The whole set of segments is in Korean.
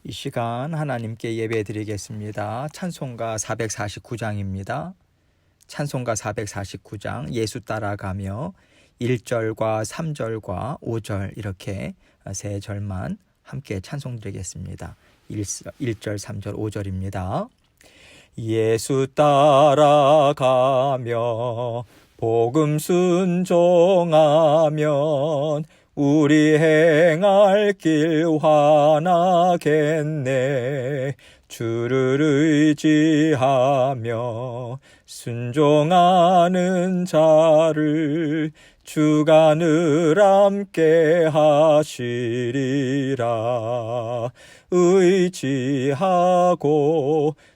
이 시간 하나님께 예배 드리겠습니다. 찬송가 449장입니다. 찬송가 449장 예수 따라가며 1절과 3절과 5절 이렇게 세 절만 함께 찬송 드리겠습니다. 1절, 3절, 5절입니다. 예수 따라가며 복음 순종하면 우리 행할 길 환하겠네. 주를 의지하며 순종하는 자를 주가 늘 함께 하시리라. 의지하고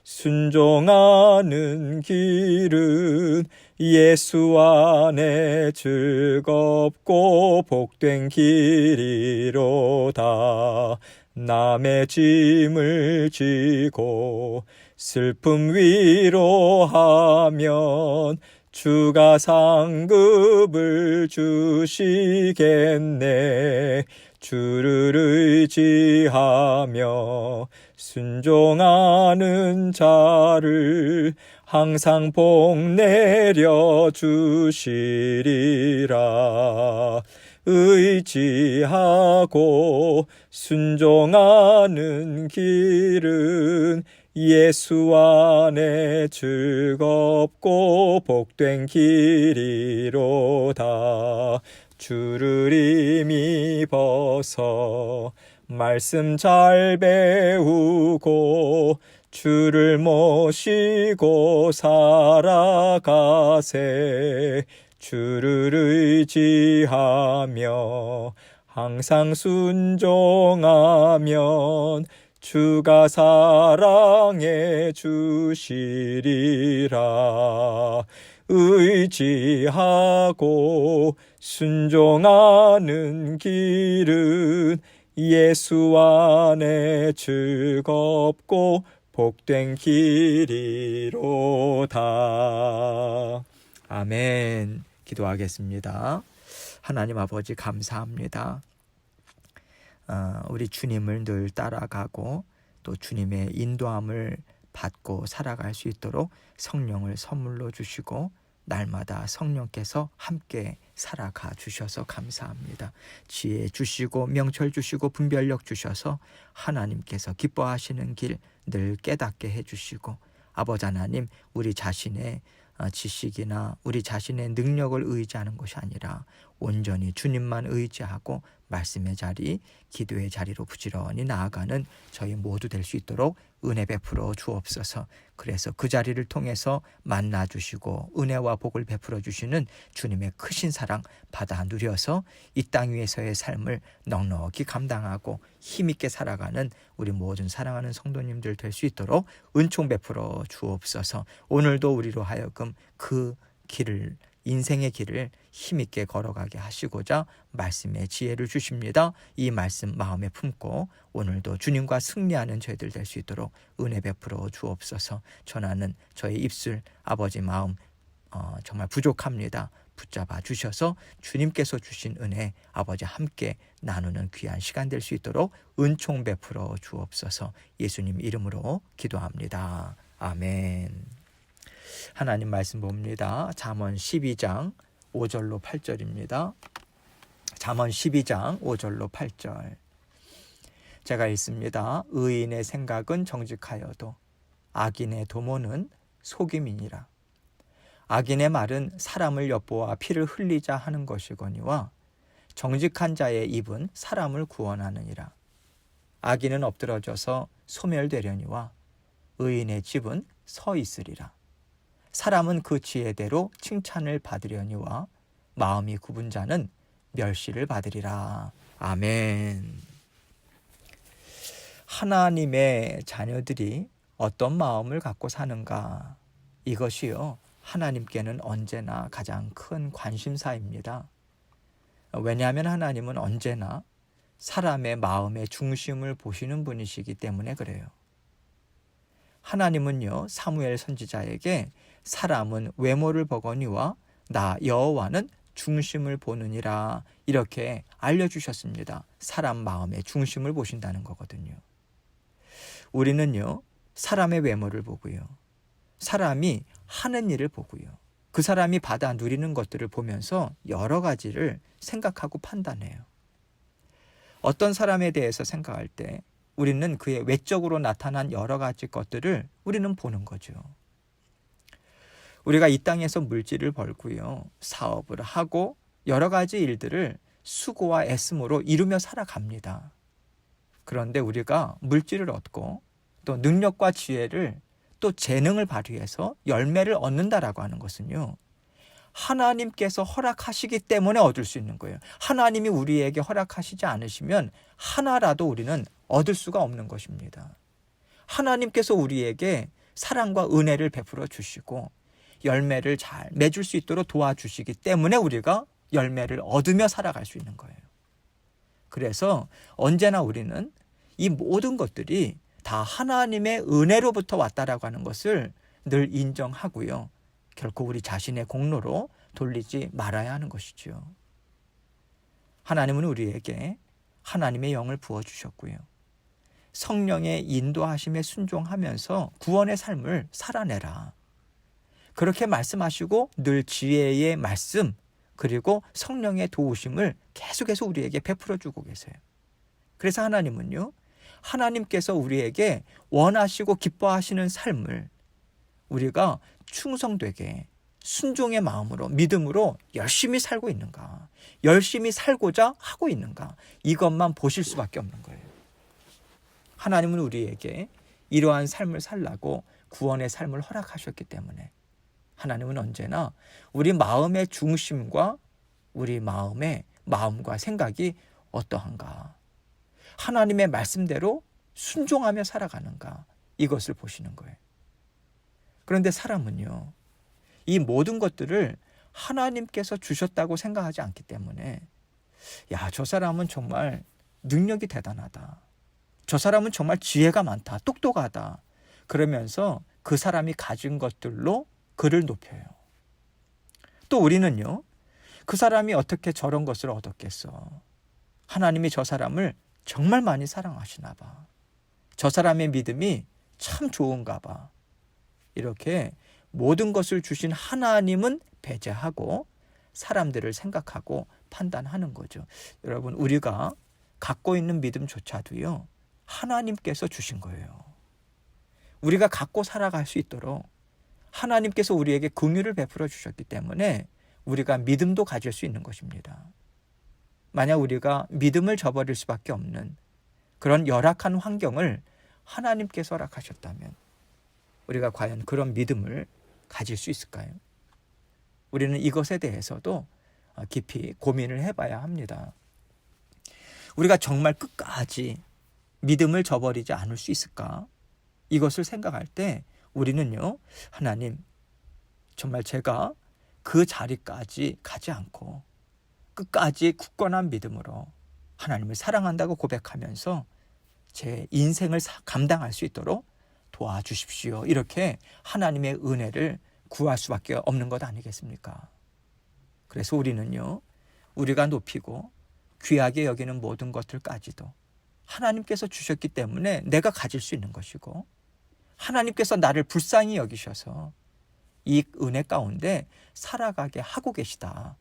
순종하는 길은 예수 안에 즐겁고 복된 길이로다. 남의 짐을 지고 슬픔 위로하면 주가 상급을 주시겠네. 주를 의지하며 순종하는 자를 항상 복 내려 주시리라. 의지하고 순종하는 길은 예수 안에 즐겁고 복된 길이로다. 주를 힘입어서 말씀 잘 배우고 주를 모시고 살아가세. 주를 의지하며 항상 순종하면 주가 사랑해 주시리라. 의지하고 순종하는 길은 예수 안에 즐겁고 복된 길이로다. 아멘. 기도하겠습니다. 하나님 아버지 감사합니다. 우리 주님을 늘 따라가고 또 주님의 인도함을 받고 살아갈 수 있도록 성령을 선물로 주시고 날마다 성령께서 함께 살아가 주셔서 감사합니다. 지혜 주시고 명철 주시고 분별력 주셔서 하나님께서 기뻐하시는 길 늘 깨닫게 해주시고 아버지 하나님, 우리 자신의 지식이나 우리 자신의 능력을 의지하는 것이 아니라 온전히 주님만 의지하고 말씀의 자리, 기도의 자리로 부지런히 나아가는 저희 모두 될 수 있도록 은혜 베풀어 주옵소서. 그래서 그 자리를 통해서 만나주시고 은혜와 복을 베풀어 주시는 주님의 크신 사랑 받아 누려서 이 땅 위에서의 삶을 넉넉히 감당하고 힘있게 살아가는 우리 모든 사랑하는 성도님들 될 수 있도록 은총 베풀어 주옵소서. 오늘도 우리로 하여금 그 길을, 인생의 길을 힘있게 걸어가게 하시고자 말씀의 지혜를 주십니다. 이 말씀 마음에 품고 오늘도 주님과 승리하는 저희들 될 수 있도록 은혜 베풀어 주옵소서. 전하는 저의 입술, 아버지 마음 정말 부족합니다. 붙잡아 주셔서 주님께서 주신 은혜 아버지 함께 나누는 귀한 시간 될 수 있도록 은총 베풀어 주옵소서. 예수님 이름으로 기도합니다. 아멘. 하나님 말씀 봅니다. 잠언 12장 5절로 8절입니다. 잠언 12장 5절로 8절. 제가 읽습니다. 의인의 생각은 정직하여도 악인의 도모는 속임이니라. 악인의 말은 사람을 엿보아 피를 흘리자 하는 것이거니와 정직한 자의 입은 사람을 구원하느니라. 악인은 엎드러져서 소멸되려니와 의인의 집은 서 있으리라. 사람은 그 지혜대로 칭찬을 받으려니와 마음이 굽은 자는 멸시를 받으리라. 아멘. 하나님의 자녀들이 어떤 마음을 갖고 사는가, 이것이요 하나님께는 언제나 가장 큰 관심사입니다. 왜냐하면 하나님은 언제나 사람의 마음의 중심을 보시는 분이시기 때문에 그래요. 하나님은요 사무엘 선지자에게 사람은 외모를 보거니와 나 여호와는 중심을 보느니라 이렇게 알려주셨습니다. 사람 마음의 중심을 보신다는 거거든요. 우리는요, 사람의 외모를 보고요, 사람이 하는 일을 보고요, 그 사람이 받아 누리는 것들을 보면서 여러 가지를 생각하고 판단해요. 어떤 사람에 대해서 생각할 때 우리는 그의 외적으로 나타난 여러 가지 것들을 우리는 보는 거죠. 우리가 이 땅에서 물질을 벌고요, 사업을 하고 여러 가지 일들을 수고와 애씀으로 이루며 살아갑니다. 그런데 우리가 물질을 얻고 또 능력과 지혜를 또 재능을 발휘해서 열매를 얻는다라고 하는 것은요, 하나님께서 허락하시기 때문에 얻을 수 있는 거예요. 하나님이 우리에게 허락하시지 않으시면 하나라도 우리는 얻을 수가 없는 것입니다. 하나님께서 우리에게 사랑과 은혜를 베풀어 주시고 열매를 잘 맺을 수 있도록 도와주시기 때문에 우리가 열매를 얻으며 살아갈 수 있는 거예요. 그래서 언제나 우리는 이 모든 것들이 다 하나님의 은혜로부터 왔다라고 하는 것을 늘 인정하고요, 결코 우리 자신의 공로로 돌리지 말아야 하는 것이죠. 하나님은 우리에게 하나님의 영을 부어주셨고요, 성령의 인도하심에 순종하면서 구원의 삶을 살아내라, 그렇게 말씀하시고 늘 지혜의 말씀 그리고 성령의 도우심을 계속해서 우리에게 베풀어 주고 계세요. 그래서 하나님은요, 하나님께서 우리에게 원하시고 기뻐하시는 삶을 우리가 충성되게 순종의 마음으로 믿음으로 열심히 살고 있는가, 열심히 살고자 하고 있는가, 이것만 보실 수밖에 없는 거예요. 하나님은 우리에게 이러한 삶을 살라고 구원의 삶을 허락하셨기 때문에 하나님은 언제나 우리 마음의 중심과 우리 마음과 생각이 어떠한가, 하나님의 말씀대로 순종하며 살아가는가, 이것을 보시는 거예요. 그런데 사람은요, 이 모든 것들을 하나님께서 주셨다고 생각하지 않기 때문에 저 사람은 정말 능력이 대단하다, 저 사람은 정말 지혜가 많다, 똑똑하다, 그러면서 그 사람이 가진 것들로 그를 높여요. 또 우리는요, 그 사람이 어떻게 저런 것을 얻었겠어, 하나님이 저 사람을 정말 많이 사랑하시나 봐, 저 사람의 믿음이 참 좋은가 봐, 이렇게 모든 것을 주신 하나님은 배제하고 사람들을 생각하고 판단하는 거죠. 여러분, 우리가 갖고 있는 믿음조차도요, 하나님께서 주신 거예요. 우리가 갖고 살아갈 수 있도록 하나님께서 우리에게 긍휼을 베풀어 주셨기 때문에 우리가 믿음도 가질 수 있는 것입니다. 만약 우리가 믿음을 저버릴 수밖에 없는 그런 열악한 환경을 하나님께서 허락하셨다면 우리가 과연 그런 믿음을 가질 수 있을까요? 우리는 이것에 대해서도 깊이 고민을 해봐야 합니다. 우리가 정말 끝까지 믿음을 저버리지 않을 수 있을까? 이것을 생각할 때 우리는요, 하나님, 정말 제가 그 자리까지 가지 않고 끝까지 굳건한 믿음으로 하나님을 사랑한다고 고백하면서 제 인생을 감당할 수 있도록 도와주십시오, 이렇게 하나님의 은혜를 구할 수밖에 없는 것 아니겠습니까? 그래서 우리는요, 우리가 높이고 귀하게 여기는 모든 것들까지도 하나님께서 주셨기 때문에 내가 가질 수 있는 것이고, 하나님께서 나를 불쌍히 여기셔서 이 은혜 가운데 살아가게 하고 계시다,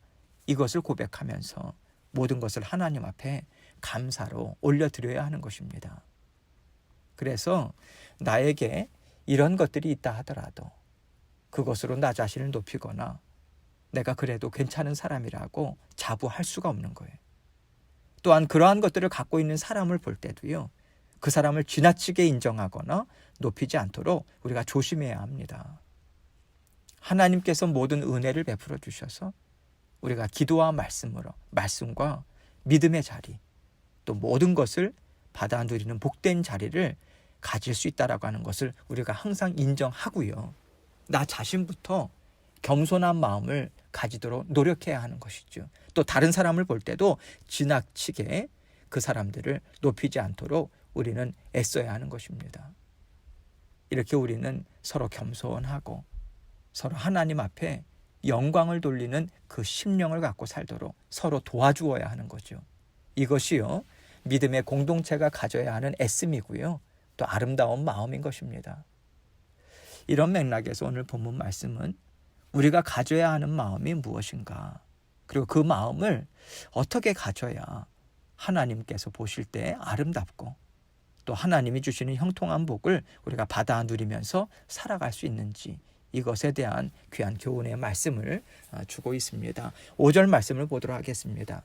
이것을 고백하면서 모든 것을 하나님 앞에 감사로 올려드려야 하는 것입니다. 그래서 나에게 이런 것들이 있다 하더라도 그것으로 나 자신을 높이거나 내가 그래도 괜찮은 사람이라고 자부할 수가 없는 거예요. 또한 그러한 것들을 갖고 있는 사람을 볼 때도요, 그 사람을 지나치게 인정하거나 높이지 않도록 우리가 조심해야 합니다. 하나님께서 모든 은혜를 베풀어 주셔서 우리가 기도와 말씀과 믿음의 자리, 또 모든 것을 받아 누리는 복된 자리를 가질 수 있다라고 하는 것을 우리가 항상 인정하고요, 나 자신부터 겸손한 마음을 가지도록 노력해야 하는 것이죠. 또 다른 사람을 볼 때도 지나치게 그 사람들을 높이지 않도록 우리는 애써야 하는 것입니다. 이렇게 우리는 서로 겸손하고 서로 하나님 앞에 영광을 돌리는 그 심령을 갖고 살도록 서로 도와주어야 하는 거죠. 이것이요, 믿음의 공동체가 가져야 하는 애씀이고요, 또 또 아름다운 마음인 것입니다. 이런 맥락에서 오늘 본문 말씀은 우리가 가져야 하는 마음이 무엇인가, 그리고 그 마음을 어떻게 가져야 하나님께서 보실 때 아름답고 또 하나님이 주시는 형통한 복을 우리가 받아 누리면서 살아갈 수 있는지, 이것에 대한 귀한 교훈의 말씀을 주고 있습니다. 5절 말씀을 보도록 하겠습니다.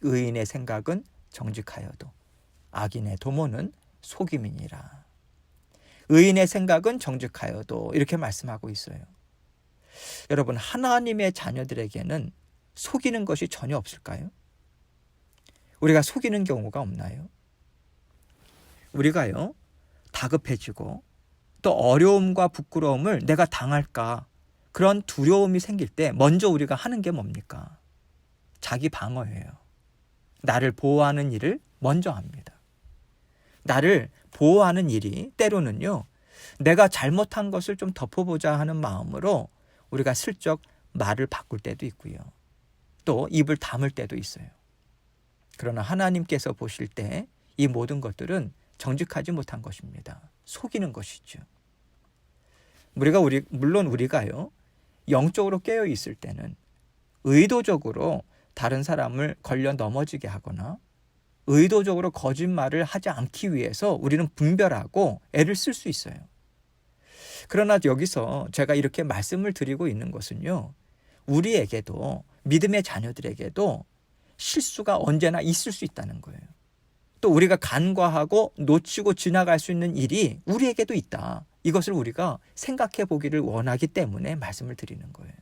의인의 생각은 정직하여도 악인의 도모는 속임이니라. 의인의 생각은 정직하여도, 이렇게 말씀하고 있어요. 여러분, 하나님의 자녀들에게는 속이는 것이 전혀 없을까요? 우리가 속이는 경우가 없나요? 우리가요, 다급해지고 또 어려움과 부끄러움을 내가 당할까, 그런 두려움이 생길 때 먼저 우리가 하는 게 뭡니까? 자기 방어예요. 나를 보호하는 일을 먼저 합니다. 나를 보호하는 일이 때로는요, 내가 잘못한 것을 좀 덮어보자 하는 마음으로 우리가 슬쩍 말을 바꿀 때도 있고요. 또 입을 다물 때도 있어요. 그러나 하나님께서 보실 때 이 모든 것들은 정직하지 못한 것입니다. 속이는 것이죠. 물론 우리가요, 영적으로 깨어 있을 때는 의도적으로 다른 사람을 걸려 넘어지게 하거나 의도적으로 거짓말을 하지 않기 위해서 우리는 분별하고 애를 쓸 수 있어요. 그러나 여기서 제가 이렇게 말씀을 드리고 있는 것은요, 우리에게도, 믿음의 자녀들에게도 실수가 언제나 있을 수 있다는 거예요. 또 우리가 간과하고 놓치고 지나갈 수 있는 일이 우리에게도 있다. 이것을 우리가 생각해 보기를 원하기 때문에 말씀을 드리는 거예요.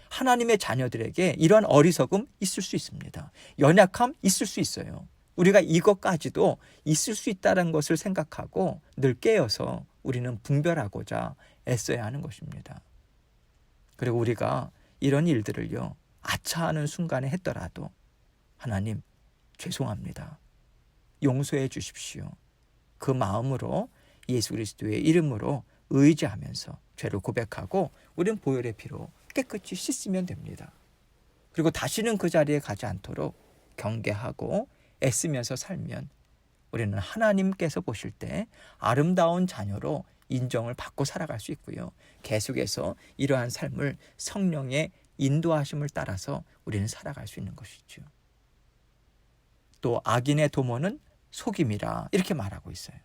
하나님의 자녀들에게 이러한 어리석음 있을 수 있습니다. 연약함 있을 수 있어요. 우리가 이것까지도 있을 수 있다는 것을 생각하고 늘 깨어서 우리는 분별하고자 애써야 하는 것입니다. 그리고 우리가 이런 일들을요, 아차하는 순간에 했더라도 하나님 죄송합니다, 용서해 주십시오, 그 마음으로 예수 그리스도의 이름으로 의지하면서 죄를 고백하고 우리는 보혈의 피로 깨끗이 씻으면 됩니다. 그리고 다시는 그 자리에 가지 않도록 경계하고 애쓰면서 살면 우리는 하나님께서 보실 때 아름다운 자녀로 인정을 받고 살아갈 수 있고요. 계속해서 이러한 삶을 성령의 인도하심을 따라서 우리는 살아갈 수 있는 것이죠. 또 악인의 도모는 속임이라, 이렇게 말하고 있어요.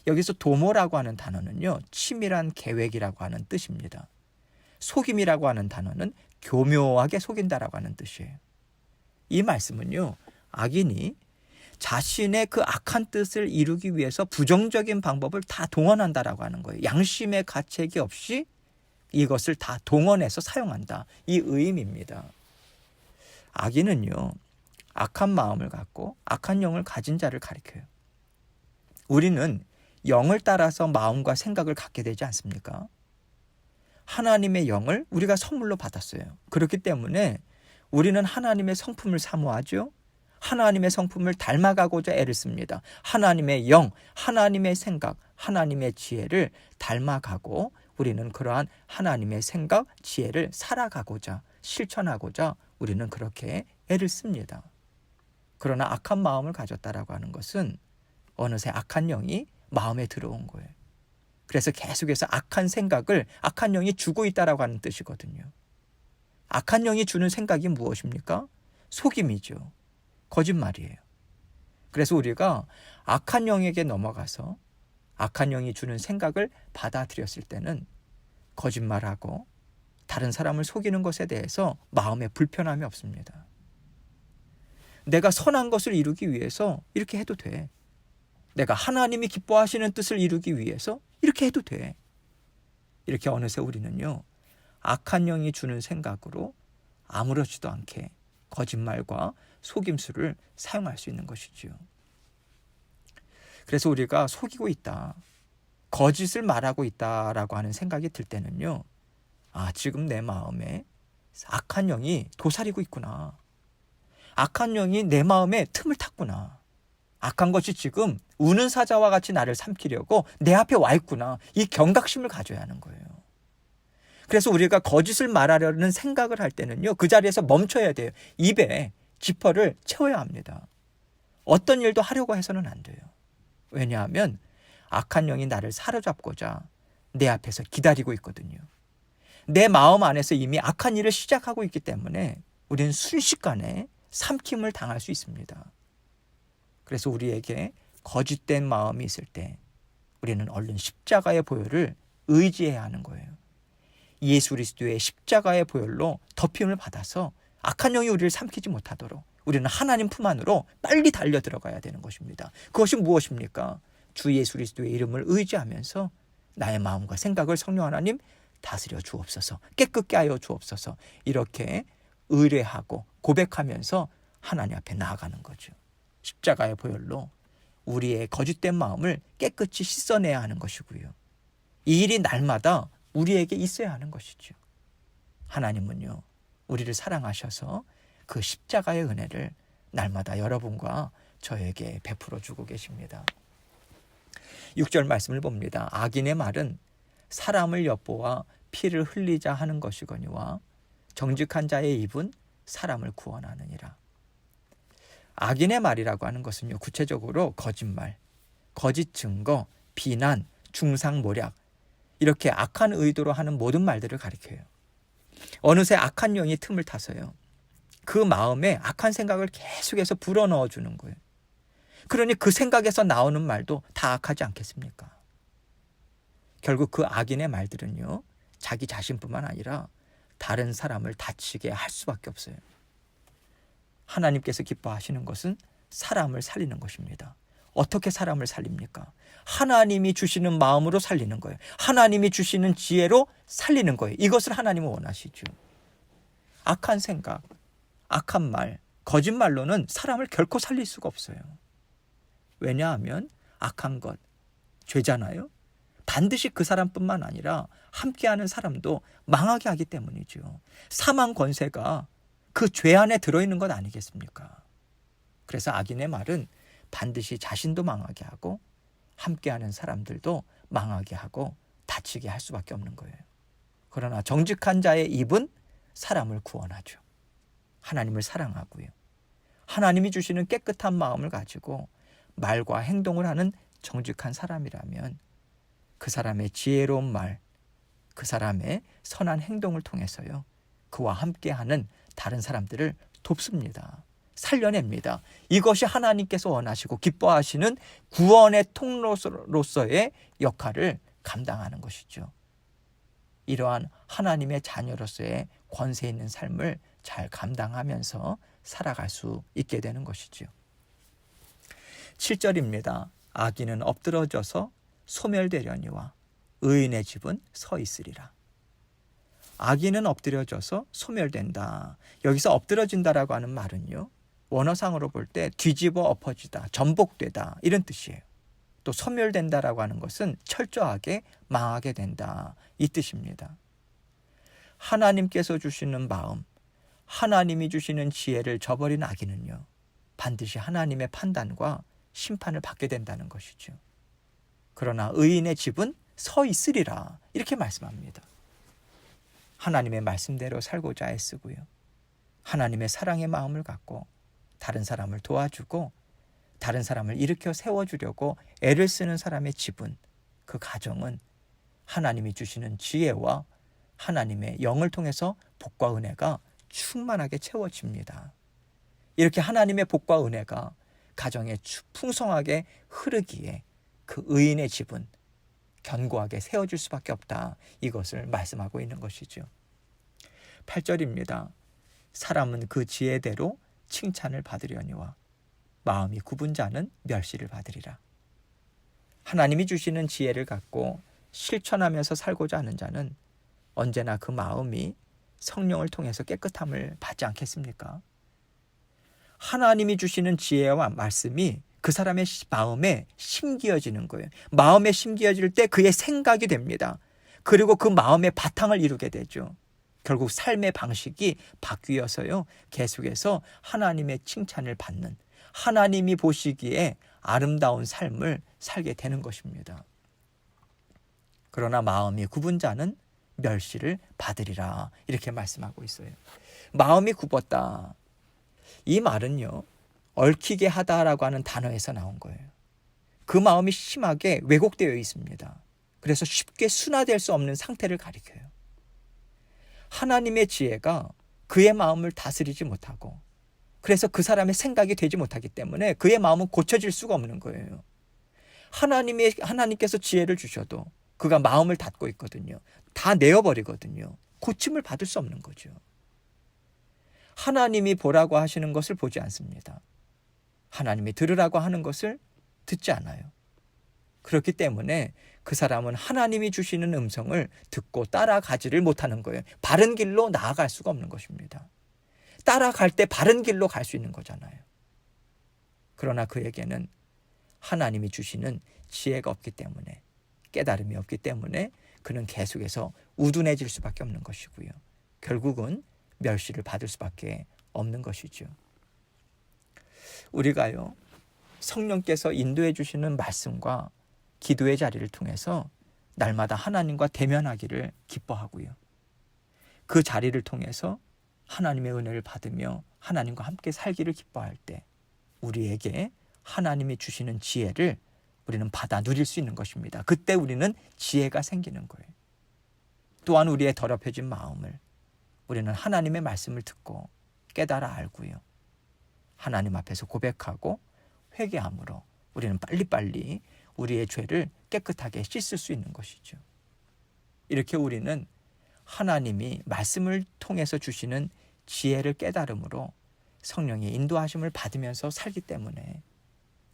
여기서 도모라고 하는 단어는요, 치밀한 계획이라고 하는 뜻입니다. 속임이라고 하는 단어는 교묘하게 속인다라고 하는 뜻이에요. 이 말씀은요, 악인이 자신의 그 악한 뜻을 이루기 위해서 부정적인 방법을 다 동원한다라고 하는 거예요. 양심의 가책이 없이 이것을 다 동원해서 사용한다, 이 의미입니다. 악인은요, 악한 마음을 갖고 악한 영을 가진 자를 가리켜요. 우리는 영을 따라서 마음과 생각을 갖게 되지 않습니까? 하나님의 영을 우리가 선물로 받았어요. 그렇기 때문에 우리는 하나님의 성품을 사모하죠. 하나님의 성품을 닮아가고자 애를 씁니다. 하나님의 영, 하나님의 생각, 하나님의 지혜를 닮아가고 우리는 그러한 하나님의 생각, 지혜를 살아가고자, 실천하고자 우리는 그렇게 애를 씁니다. 그러나 악한 마음을 가졌다라고 하는 것은 어느새 악한 영이 마음에 들어온 거예요. 그래서 계속해서 악한 생각을 악한 영이 주고 있다라고 하는 뜻이거든요. 악한 영이 주는 생각이 무엇입니까? 속임이죠. 거짓말이에요. 그래서 우리가 악한 영에게 넘어가서 악한 영이 주는 생각을 받아들였을 때는 거짓말하고 다른 사람을 속이는 것에 대해서 마음에 불편함이 없습니다. 내가 선한 것을 이루기 위해서 이렇게 해도 돼. 내가 하나님이 기뻐하시는 뜻을 이루기 위해서 이렇게 해도 돼. 이렇게 어느새 우리는요, 악한 영이 주는 생각으로 아무렇지도 않게 거짓말과 속임수를 사용할 수 있는 것이지요. 그래서 우리가 속이고 있다, 거짓을 말하고 있다라고 하는 생각이 들 때는요, 지금 내 마음에 악한 영이 도사리고 있구나. 악한 영이 내 마음에 틈을 탔구나. 악한 것이 지금 우는 사자와 같이 나를 삼키려고 내 앞에 와 있구나. 이 경각심을 가져야 하는 거예요. 그래서 우리가 거짓을 말하려는 생각을 할 때는요, 그 자리에서 멈춰야 돼요. 입에 지퍼를 채워야 합니다. 어떤 일도 하려고 해서는 안 돼요. 왜냐하면 악한 영이 나를 사로잡고자 내 앞에서 기다리고 있거든요. 내 마음 안에서 이미 악한 일을 시작하고 있기 때문에 우리는 순식간에 삼킴을 당할 수 있습니다. 그래서 우리에게 거짓된 마음이 있을 때 우리는 얼른 십자가의 보혈을 의지해야 하는 거예요. 예수 그리스도의 십자가의 보혈로 덮임을 받아서 악한 영이 우리를 삼키지 못하도록 우리는 하나님 품 안으로 빨리 달려 들어가야 되는 것입니다. 그것이 무엇입니까? 주 예수 그리스도의 이름을 의지하면서 나의 마음과 생각을 성령 하나님 다스려 주옵소서, 깨끗게 하여 주옵소서, 이렇게 의뢰하고 고백하면서 하나님 앞에 나아가는 거죠. 십자가의 보혈로 우리의 거짓된 마음을 깨끗이 씻어내야 하는 것이고요. 이 일이 날마다 우리에게 있어야 하는 것이죠. 하나님은요, 우리를 사랑하셔서 그 십자가의 은혜를 날마다 여러분과 저에게 베풀어 주고 계십니다. 6절 말씀을 봅니다. 악인의 말은 사람을 엿보아 피를 흘리자 하는 것이거니와 정직한 자의 입은 사람을 구원하느니라. 악인의 말이라고 하는 것은요, 구체적으로 거짓말, 거짓 증거, 비난, 중상모략, 이렇게 악한 의도로 하는 모든 말들을 가리켜요. 어느새 악한 영이 틈을 타서요, 그 마음에 악한 생각을 계속해서 불어넣어 주는 거예요. 그러니 그 생각에서 나오는 말도 다 악하지 않겠습니까? 결국 그 악인의 말들은요, 자기 자신뿐만 아니라 다른 사람을 다치게 할 수밖에 없어요. 하나님께서 기뻐하시는 것은 사람을 살리는 것입니다. 어떻게 사람을 살립니까? 하나님이 주시는 마음으로 살리는 거예요. 하나님이 주시는 지혜로 살리는 거예요. 이것을 하나님은 원하시죠. 악한 생각, 악한 말, 거짓말로는 사람을 결코 살릴 수가 없어요. 왜냐하면 악한 것, 죄잖아요. 반드시 그 사람뿐만 아니라 함께하는 사람도 망하게 하기 때문이죠. 사망 권세가 그 죄 안에 들어있는 것 아니겠습니까? 그래서 악인의 말은 반드시 자신도 망하게 하고 함께하는 사람들도 망하게 하고 다치게 할 수밖에 없는 거예요. 그러나 정직한 자의 입은 사람을 구원하죠. 하나님을 사랑하고요, 하나님이 주시는 깨끗한 마음을 가지고 말과 행동을 하는 정직한 사람이라면 그 사람의 지혜로운 말, 그 사람의 선한 행동을 통해서요, 그와 함께하는 다른 사람들을 돕습니다. 살려냅니다. 이것이 하나님께서 원하시고 기뻐하시는 구원의 통로로서의 역할을 감당하는 것이죠. 이러한 하나님의 자녀로서의 권세 있는 삶을 잘 감당하면서 살아갈 수 있게 되는 것이죠. 7절입니다. 악인은 엎드러져서 소멸되려니와 의인의 집은 서 있으리라. 악인은 엎드려져서 소멸된다. 여기서 엎드러진다라고 하는 말은요, 원어상으로 볼 때 뒤집어 엎어지다, 전복되다, 이런 뜻이에요. 또 소멸된다라고 하는 것은 철저하게 망하게 된다, 이 뜻입니다. 하나님께서 주시는 마음, 하나님이 주시는 지혜를 저버린 악인은요, 반드시 하나님의 판단과 심판을 받게 된다는 것이죠. 그러나 의인의 집은 서 있으리라, 이렇게 말씀합니다. 하나님의 말씀대로 살고자 애쓰고요, 하나님의 사랑의 마음을 갖고 다른 사람을 도와주고 다른 사람을 일으켜 세워주려고 애를 쓰는 사람의 집은, 그 가정은 하나님이 주시는 지혜와 하나님의 영을 통해서 복과 은혜가 충만하게 채워집니다. 이렇게 하나님의 복과 은혜가 가정에 풍성하게 흐르기에 그 의인의 집은 견고하게 세워질 수밖에 없다, 이것을 말씀하고 있는 것이죠. 8절입니다. 사람은 그 지혜대로 칭찬을 받으려니와 마음이 굽은 자는 멸시를 받으리라. 하나님이 주시는 지혜를 갖고 실천하면서 살고자 하는 자는 언제나 그 마음이 성령을 통해서 깨끗함을 받지 않겠습니까? 하나님이 주시는 지혜와 말씀이 그 사람의 마음에 심기어지는 거예요. 마음에 심기어질 때 그의 생각이 됩니다. 그리고 그 마음의 바탕을 이루게 되죠. 결국 삶의 방식이 바뀌어서요, 계속해서 하나님의 칭찬을 받는, 하나님이 보시기에 아름다운 삶을 살게 되는 것입니다. 그러나 마음이 굽은 자는 멸시를 받으리라, 이렇게 말씀하고 있어요. 마음이 굽었다, 이 말은요, 얽히게 하다라고 하는 단어에서 나온 거예요. 그 마음이 심하게 왜곡되어 있습니다. 그래서 쉽게 순화될 수 없는 상태를 가리켜요. 하나님의 지혜가 그의 마음을 다스리지 못하고, 그래서 그 사람의 생각이 되지 못하기 때문에 그의 마음은 고쳐질 수가 없는 거예요. 하나님께서 지혜를 주셔도 그가 마음을 닫고 있거든요. 다 내어버리거든요. 고침을 받을 수 없는 거죠. 하나님이 보라고 하시는 것을 보지 않습니다. 하나님이 들으라고 하는 것을 듣지 않아요. 그렇기 때문에 그 사람은 하나님이 주시는 음성을 듣고 따라가지를 못하는 거예요. 바른 길로 나아갈 수가 없는 것입니다. 따라갈 때 바른 길로 갈 수 있는 거잖아요. 그러나 그에게는 하나님이 주시는 지혜가 없기 때문에, 깨달음이 없기 때문에 그는 계속해서 우둔해질 수밖에 없는 것이고요. 결국은 멸시를 받을 수밖에 없는 것이죠. 우리가요, 성령께서 인도해 주시는 말씀과 기도의 자리를 통해서 날마다 하나님과 대면하기를 기뻐하고요. 그 자리를 통해서 하나님의 은혜를 받으며 하나님과 함께 살기를 기뻐할 때 우리에게 하나님이 주시는 지혜를 우리는 받아 누릴 수 있는 것입니다. 그때 우리는 지혜가 생기는 거예요. 또한 우리의 더럽혀진 마음을 우리는 하나님의 말씀을 듣고 깨달아 알고요. 하나님 앞에서 고백하고 회개함으로 우리는 빨리빨리 우리의 죄를 깨끗하게 씻을 수 있는 것이죠. 이렇게 우리는 하나님이 말씀을 통해서 주시는 지혜를 깨달음으로 성령의 인도하심을 받으면서 살기 때문에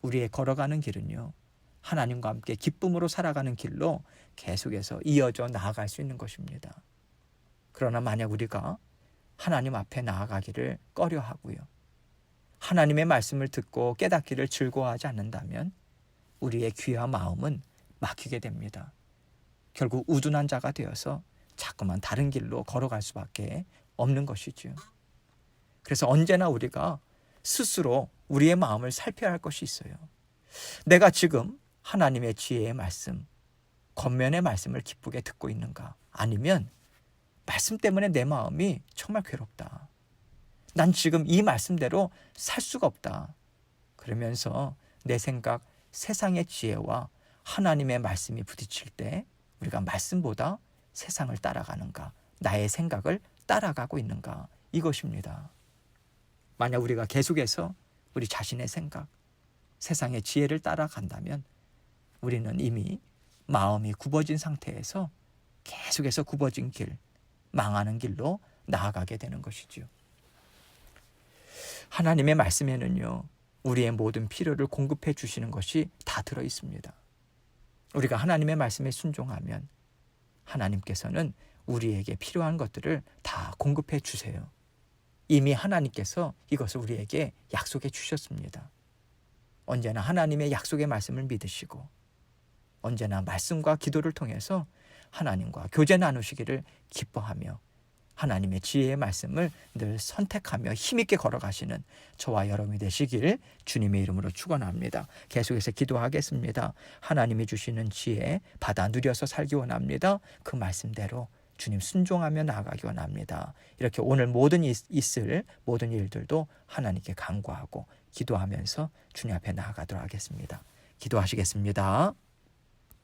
우리의 걸어가는 길은요, 하나님과 함께 기쁨으로 살아가는 길로 계속해서 이어져 나아갈 수 있는 것입니다. 그러나 만약 우리가 하나님 앞에 나아가기를 꺼려하고요, 하나님의 말씀을 듣고 깨닫기를 즐거워하지 않는다면 우리의 귀와 마음은 막히게 됩니다. 결국 우둔한 자가 되어서 자꾸만 다른 길로 걸어갈 수밖에 없는 것이죠. 그래서 언제나 우리가 스스로 우리의 마음을 살펴야 할 것이 있어요. 내가 지금 하나님의 지혜의 말씀, 권면의 말씀을 기쁘게 듣고 있는가? 아니면 말씀 때문에 내 마음이 정말 괴롭다. 난 지금 이 말씀대로 살 수가 없다. 그러면서 내 생각, 세상의 지혜와 하나님의 말씀이 부딪힐 때 우리가 말씀보다 세상을 따라가는가, 나의 생각을 따라가고 있는가, 이것입니다. 만약 우리가 계속해서 우리 자신의 생각, 세상의 지혜를 따라간다면 우리는 이미 마음이 굽어진 상태에서 계속해서 굽어진 길, 망하는 길로 나아가게 되는 것이죠. 하나님의 말씀에는요, 우리의 모든 필요를 공급해 주시는 것이 다 들어 있습니다. 우리가 하나님의 말씀에 순종하면 하나님께서는 우리에게 필요한 것들을 다 공급해 주세요. 이미 하나님께서 이것을 우리에게 약속해 주셨습니다. 언제나 하나님의 약속의 말씀을 믿으시고 언제나 말씀과 기도를 통해서 하나님과 교제 나누시기를 기뻐하며 하나님의 지혜의 말씀을 늘 선택하며 힘있게 걸어가시는 저와 여러분이 되시길 주님의 이름으로 축원합니다. 계속해서 기도하겠습니다. 하나님이 주시는 지혜 받아 누려서 살기 원합니다. 그 말씀대로 주님 순종하며 나아가기 원합니다. 이렇게 오늘 있을 모든 일들도 하나님께 간구하고 기도하면서 주님 앞에 나아가도록 하겠습니다. 기도하시겠습니다.